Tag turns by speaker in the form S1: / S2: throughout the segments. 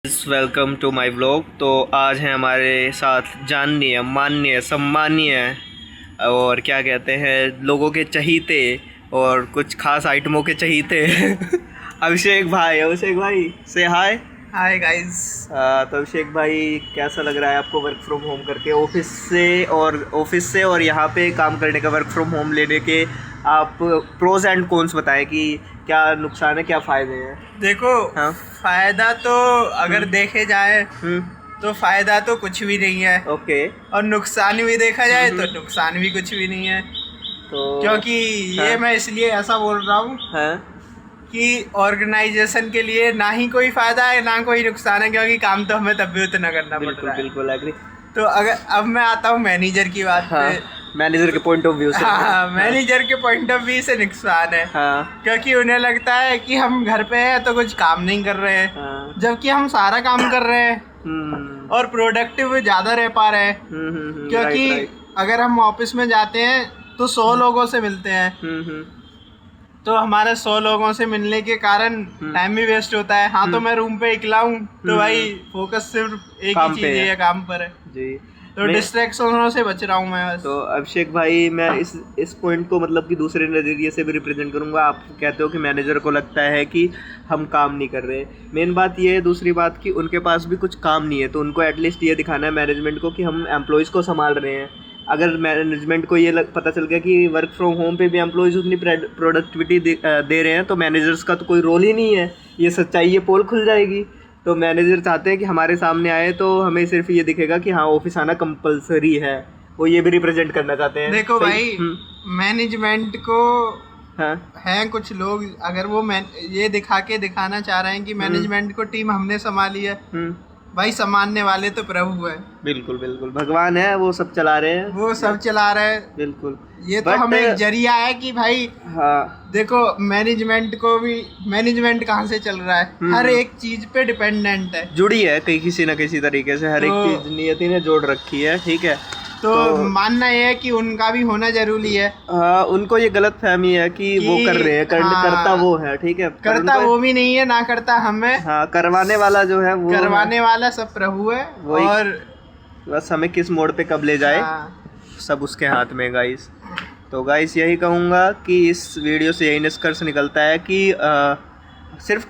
S1: Welcome to my vlog. तो आज हैं हमारे साथ जाननीय, माननीय, सम्मानीय और क्या कहते हैं लोगों के चहीते और कुछ खास आइटमों के चहीते अभिषेक भाई से हाय।
S2: Hi guys.
S1: तो अभिषेक भाई, कैसा लग रहा है आपको वर्क फ्रॉम होम करके, ऑफिस से और यहाँ पे काम करने का, वर्क फ्रॉम होम लेने के आप प्रोज एंड कॉन्स बताएं कि क्या नुकसान है क्या फ़ायदे हैं।
S2: देखो,
S1: हाँ।
S2: फायदा तो अगर देखे जाए तो फायदा तो कुछ भी नहीं है।
S1: ओके।
S2: और नुकसान भी देखा जाए तो नुकसान भी कुछ भी नहीं है।
S1: तो
S2: क्योंकि
S1: हाँ।
S2: ये मैं इसलिए ऐसा बोल रहा हूँ कि ऑर्गेनाइजेशन के लिए ना ही कोई फायदा है ना कोई नुकसान है, क्योंकि काम तो हमें तब भी उतना करना पड़ रहा है।
S1: बिल्कुल एग्री।
S2: तो अगर अब मैं आता हूँ मैनेजर की बात पे।
S1: मैनेजर के पॉइंट ऑफ व्यू से।
S2: हाँ, मैनेजर के पॉइंट ऑफ व्यू से नुकसान है।
S1: हाँ।
S2: क्योंकि उन्हें लगता है कि हम घर पे हैं तो कुछ काम नहीं कर रहे हैं।
S1: हाँ।
S2: जबकि हम सारा काम कर रहे हैं और प्रोडक्टिव ज्यादा रह पा रहे हैं। क्योंकि अगर हम ऑफिस में जाते हैं तो 100 लोगों से मिलते हैं। तो हमारे 100 लोगों से मिलने के कारण टाइम भी वेस्ट होता है। हाँ, तो मैं रूम पे अकेला हूँ तो भाई फोकस सिर्फ एक ही चीज है, काम पर है
S1: जी।
S2: तो डिस्ट्रैक्शनों से बच रहा हूँ मैं बस।
S1: तो अभिषेक भाई, मैं इस पॉइंट को मतलब कि दूसरे नज़रिए से भी रिप्रेजेंट करूँगा। आप कहते हो कि मैनेजर को लगता है कि हम काम नहीं कर रहे। मेन बात ये है, दूसरी बात कि उनके पास भी कुछ काम नहीं है, तो उनको एटलीस्ट ये दिखाना है मैनेजमेंट को कि हम एम्प्लॉयज़ को संभाल रहे हैं। अगर मैनेजमेंट को ये पता चल गया कि वर्क फ्रॉम होम पे भी एम्प्लॉयज़ उतनी प्रोडक्टिविटी दे रहे हैं, तो मैनेजर्स का तो कोई रोल ही नहीं है। ये सच्चाई, ये पोल खुल जाएगी। तो मैनेजर चाहते हैं कि हमारे सामने आए तो हमें सिर्फ ये दिखेगा कि हाँ ऑफिस आना कंपलसरी है। वो ये भी रिप्रेजेंट करना चाहते हैं।
S2: देखो भाई, मैनेजमेंट को
S1: हाँ।
S2: हैं कुछ लोग, अगर वो ये दिखाना चाह रहे हैं कि मैनेजमेंट को टीम हमने संभाली है, भाई संभालने वाले तो प्रभु है।
S1: बिल्कुल बिल्कुल, भगवान है, वो सब चला रहे हैं,
S2: वो सब चला रहे हैं।
S1: बिल्कुल।
S2: ये तो हमें एक जरिया है कि भाई
S1: हाँ,
S2: देखो मैनेजमेंट कहाँ से चल रहा है, हर एक चीज पे डिपेंडेंट है,
S1: जुड़ी है कहीं किसी न किसी तरीके से, हर एक चीज नियति ने जोड़ रखी है। ठीक है।
S2: तो मानना ये है कि उनका भी होना जरूरी है।
S1: हाँ, उनको ये गलत फहमी है कि वो कर रहे हैं, करता वो है। ठीक है,
S2: करता वो भी नहीं है, ना करता हमें।
S1: हाँ, करवाने वाला जो है वो, करवाने
S2: वाला सब प्रभु है। और
S1: बस हमें किस मोड़ पे कब ले जाए सब उसके हाथ में गाइस। तो गाइस यही कहूँगा कि इस वीडियो से यही निष्कर्ष निकलता है कि सिर्फ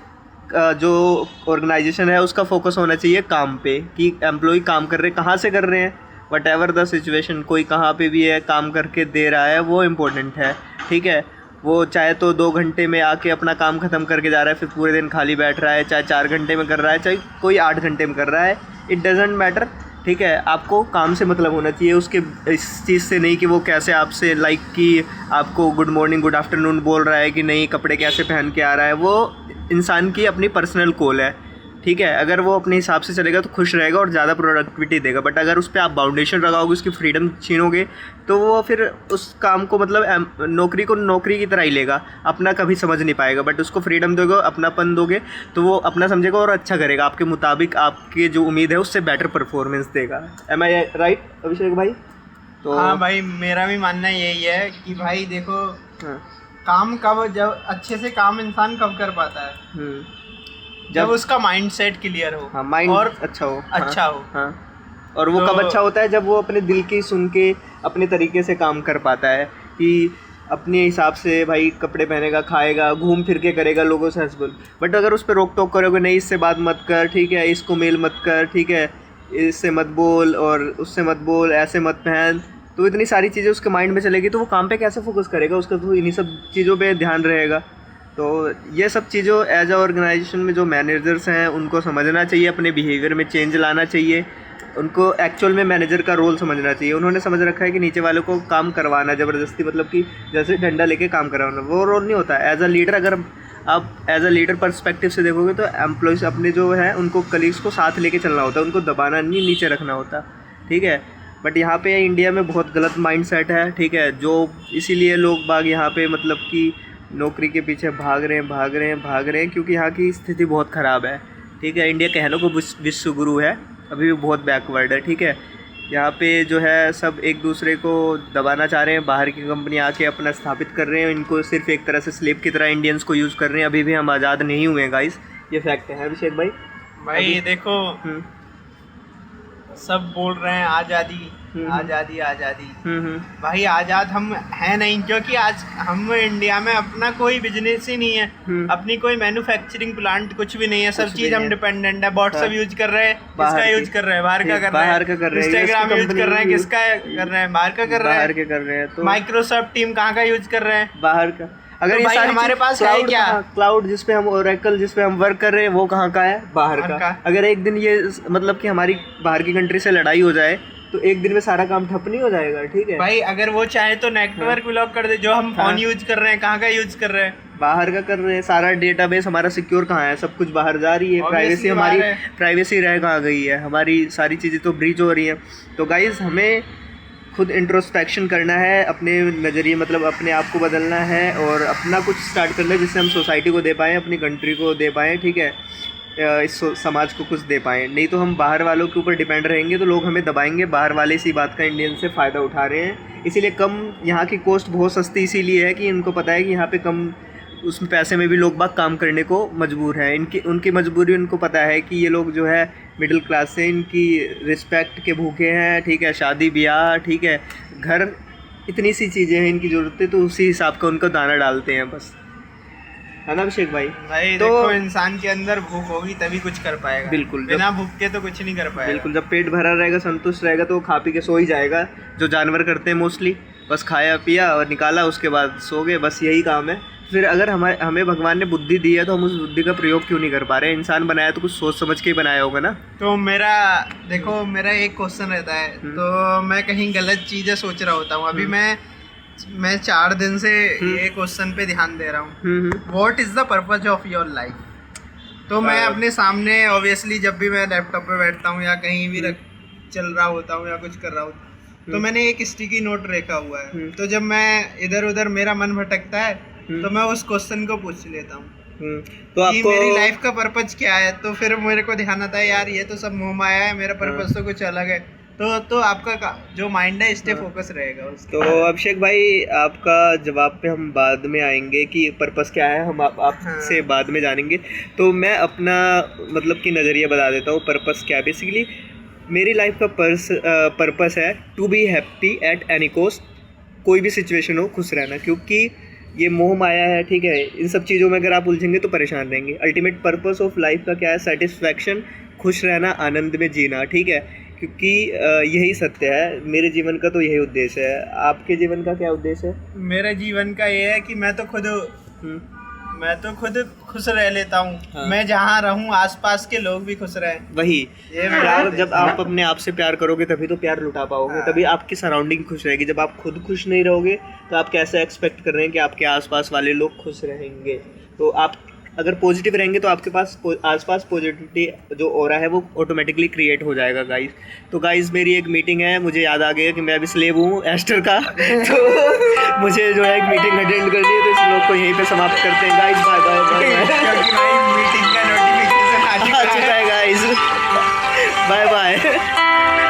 S1: जो ऑर्गेनाइजेशन है उसका फोकस होना चाहिए काम पे, कि एम्प्लॉय काम कर रहे, कहाँ से कर रहे हैं, वट एवर द सिचुएशन, कोई कहाँ पे भी है काम करके दे रहा है, वो इम्पोर्टेंट है। ठीक है। वो चाहे तो 2 घंटे में आके अपना काम ख़त्म करके जा रहा है, फिर पूरे दिन खाली बैठ रहा है, चाहे 4 घंटे में कर रहा है, चाहे कोई 8 घंटे में कर रहा है, इट डजेंट मैटर। ठीक है। आपको काम से मतलब होना चाहिए, उसके इस चीज़ से नहीं कि वो कैसे आपसे कि आपको गुड मॉर्निंग गुड आफ्टरनून बोल रहा है कि नहीं, कपड़े कैसे पहन के आ रहा है। वो इंसान की अपनी पर्सनल कॉल है। ठीक है। अगर वो अपने हिसाब से चलेगा तो खुश रहेगा और ज़्यादा प्रोडक्टिविटी देगा। बट अगर उस पर आप बाउंडेशन लगाओगे, उसकी फ्रीडम छीनोगे, तो वो फिर उस काम को मतलब नौकरी को नौकरी की तरह ही लेगा, अपना कभी समझ नहीं पाएगा। बट उसको फ्रीडम दोगे, अपनापन दोगे, तो वो अपना समझेगा और अच्छा करेगा, आपके मुताबिक, आपके जो उम्मीद है उससे बेटर परफॉर्मेंस देगा। एम आई राइट अभिषेक भाई? तो
S2: हाँ भाई, मेरा भी मानना यही है कि भाई देखो, काम कब, जब अच्छे से काम इंसान कब कर पाता है, जब उसका माइंडसेट क्लियर हो।
S1: हाँ, माइंड और अच्छा हो। हाँ। और वो कब अच्छा होता है? जब वो अपने दिल की सुन के अपने तरीके से काम कर पाता है, कि अपने हिसाब से भाई कपड़े पहनेगा, खाएगा, घूम फिर के करेगा, लोगों से हंसबोल। बट अगर उस पर रोक टोक करोगे, नहीं इससे बात मत कर, ठीक है, इसको मेल मत कर, ठीक है, इससे मत बोल और उससे मत बोल, ऐसे मत पहन, तो इतनी सारी चीज़ें उसके माइंड में चलेगी, तो वो काम पे कैसे फोकस करेगा? उसका तो इन्हीं सब चीज़ों पे ध्यान रहेगा। तो ये सब चीज़ों एज अ ऑर्गेनाइजेशन में जो मैनेजर्स हैं उनको समझना चाहिए, अपने बिहेवियर में चेंज लाना चाहिए, उनको एक्चुअल में मैनेजर का रोल समझना चाहिए। उन्होंने समझ रखा है कि नीचे वालों को काम करवाना ज़बरदस्ती, मतलब कि जैसे डंडा लेके काम करवाना, वो रोल नहीं होता। एज अ लीडर, अगर आप एज अ लीडर पर्सपेक्टिव से देखोगे तो एम्प्लॉयज़ अपने जो है उनको, कलीग्स को साथ लेके चलना होता है, उनको दबाना नहीं, नीचे रखना होता। ठीक है। बट यहाँ पे इंडिया में बहुत गलत माइंडसेट है। ठीक है। जो इसीलिए लोग बाग यहाँ पे मतलब कि नौकरी के पीछे भाग रहे हैं क्योंकि यहाँ की स्थिति बहुत ख़राब है। ठीक है। इंडिया कहने को विश्व गुरु है, अभी भी बहुत बैकवर्ड है। ठीक है। यहाँ पे जो है सब एक दूसरे को दबाना चाह रहे हैं, बाहर की कंपनी आके अपना स्थापित कर रहे हैं, इनको सिर्फ एक तरह से स्लेव की तरह इंडियंस को यूज़ कर रहे हैं। अभी भी हम आज़ाद नहीं हुए हैं गाइस, ये फैक्ट है अभिषेक भाई।
S2: भाई देखो सब बोल रहे हैं आज़ादी आज़ादी आज़ादी। भाई आज़ाद हम है नहीं, क्योंकि आज हम इंडिया में अपना कोई बिजनेस ही नहीं है, अपनी कोई मैन्युफैक्चरिंग प्लांट कुछ भी नहीं है, सब चीज हम डिपेंडेंट है। व्हाट्सएप यूज कर रहे हैं, किसका यूज कर रहे हैं? बाहर का कर रहे हैं। इंस्टाग्राम यूज कर रहे हैं, किसका कर रहे हैं? बाहर का कर रहे हैं। माइक्रोसॉफ्ट टीम कहाँ का यूज कर रहे हैं?
S1: बाहर का। अगर
S2: तो ये हमारे पास है क्या?
S1: क्लाउड जिसपे हम ओरेकल जिसपे हम वर्क कर रहे हैं वो कहाँ का है? बाहर का। अगर एक दिन ये मतलब कि हमारी बाहर की कंट्री से लड़ाई हो जाए तो एक दिन में सारा काम ठप नहीं हो जाएगा, ठीक है
S2: भाई। अगर वो चाहे तो नेटवर्क ब्लॉक कर दे। जो हम फोन यूज कर रहे हैं कहाँ का यूज कर रहे हैं?
S1: बाहर का कर रहे हैं। सारा डेटाबेस हमारा सिक्योर कहाँ है? सब कुछ बाहर जा रही है। प्राइवेसी हमारी प्राइवेसी रह कहाँ गई है? हमारी सारी चीज़ें तो ब्रीच हो रही हैं। तो गाइज हमें खुद इंट्रोस्पेक्शन करना है, अपने नज़रिए मतलब अपने आप को बदलना है और अपना कुछ स्टार्ट करना है जिससे हम सोसाइटी को दे पाएँ, अपनी कंट्री को दे पाएँ, ठीक है, इस समाज को कुछ दे पाएँ। नहीं तो हम बाहर वालों के ऊपर डिपेंड रहेंगे तो लोग हमें दबाएंगे। बाहर वाले इसी बात का इंडियन से फ़ायदा उठा रहे हैं, इसीलिए कम यहाँ की कॉस्ट बहुत सस्ती इसीलिए है कि इनको पता है कि यहाँ पे कम उसमें पैसे में भी लोग बाग काम करने को मजबूर हैं। उनकी मजबूरी उनको पता है कि ये लोग जो है मिडिल क्लास से, इनकी रिस्पेक्ट के भूखे हैं, ठीक है, शादी ब्याह, ठीक है, घर, इतनी सी चीज़ें हैं इनकी ज़रूरतें, तो उसी हिसाब का उनको दाना डालते हैं बस, है ना अभिषेक भाई?
S2: तो देखो इंसान के अंदर भूख होगी तभी कुछ कर पाएगा।
S1: बिल्कुल,
S2: बिना भूख के तो कुछ नहीं कर पाएगा।
S1: बिल्कुल, जब पेट भरा रहेगा, संतुष्ट रहेगा तो वो खा पी के सो ही जाएगा, जो जानवर करते हैं मोस्टली। बस खाया पिया और निकाला, उसके बाद सो गए, बस यही काम है। फिर अगर हमें भगवान ने बुद्धि दी है तो हम उस बुद्धि का प्रयोग क्यों नहीं कर पा रहे? इंसान बनाया तो कुछ सोच समझ के ही बनाया होगा ना।
S2: तो मेरा एक क्वेश्चन रहता है, तो मैं कहीं गलत चीज़ें सोच रहा होता हूँ। अभी मैं 4 दिन से ये क्वेश्चन पे ध्यान दे रहा हूँ, what is the purpose of your life? तो मैं अपने सामने ऑब्वियसली जब भी मैं लैपटॉप पे बैठता हूँ या कहीं भी चल रहा होता हूँ या कुछ कर रहा होता हूँ, तो मैंने एक स्टिकी नोट रखा हुआ है। तो जब मैं इधर उधर मेरा मन भटकता है तो मैं उस क्वेश्चन को पूछ लेता हूँ
S1: तो आपको
S2: मेरी लाइफ का पर्पज क्या है? तो फिर मेरे को ध्यान आता है यार ये तो सब मोह माया है, मेरा पर्पज तो कुछ अलग है। तो आपका जो माइंड है स्टे फोकस रहेगा उसके।
S1: तो अभिषेक भाई आपका जवाब पे हम बाद में आएंगे कि पर्पस क्या है, हम आपसे बाद में जानेंगे। तो मैं अपना मतलब कि नज़रिया बता देता हूँ पर्पस क्या है। बेसिकली मेरी लाइफ का पर्पस है to be happy at any cost. कोई भी सिचुएशन हो, खुश रहना, क्योंकि ये मोह माया है, ठीक है, इन सब चीज़ों में अगर आप उलझेंगे तो परेशान रहेंगे। अल्टीमेट पर्पस ऑफ लाइफ का क्या है? सेटिस्फैक्शन, खुश रहना, आनंद में जीना, ठीक है, क्योंकि यही सत्य है। मेरे जीवन का तो यही उद्देश्य है। आपके जीवन का क्या उद्देश्य है?
S2: मेरे जीवन का ये है कि मैं तो खुद खुश रह लेता हूँ। हाँ। मैं जहाँ रहूँ आसपास के लोग भी खुश रहें।
S1: वही प्यार, जब आप अपने आप से प्यार करोगे तभी तो प्यार लुटा पाओगे। हाँ। तभी आपकी सराउंडिंग खुश रहेगी। जब आप खुद खुश नहीं रहोगे तो आप कैसे एक्सपेक्ट कर रहे हैं कि आपके आसपास वाले लोग खुश रहेंगे? तो आप अगर पॉजिटिव रहेंगे तो आपके पास आसपास पॉजिटिविटी जो ऑरा है वो ऑटोमेटिकली क्रिएट हो जाएगा गाइस। तो गाइस मेरी एक मीटिंग है, मुझे याद आ गया कि मैं अभी स्लेव हूँ एस्टर का तो मुझे जो है एक मीटिंग अटेंड करनी है, तो इस लोग को यहीं पे समाप्त करते हैं guys. Bye bye bye.
S2: Meeting का नोटिफिकेशन आ चुका है गाइस।
S1: Bye bye.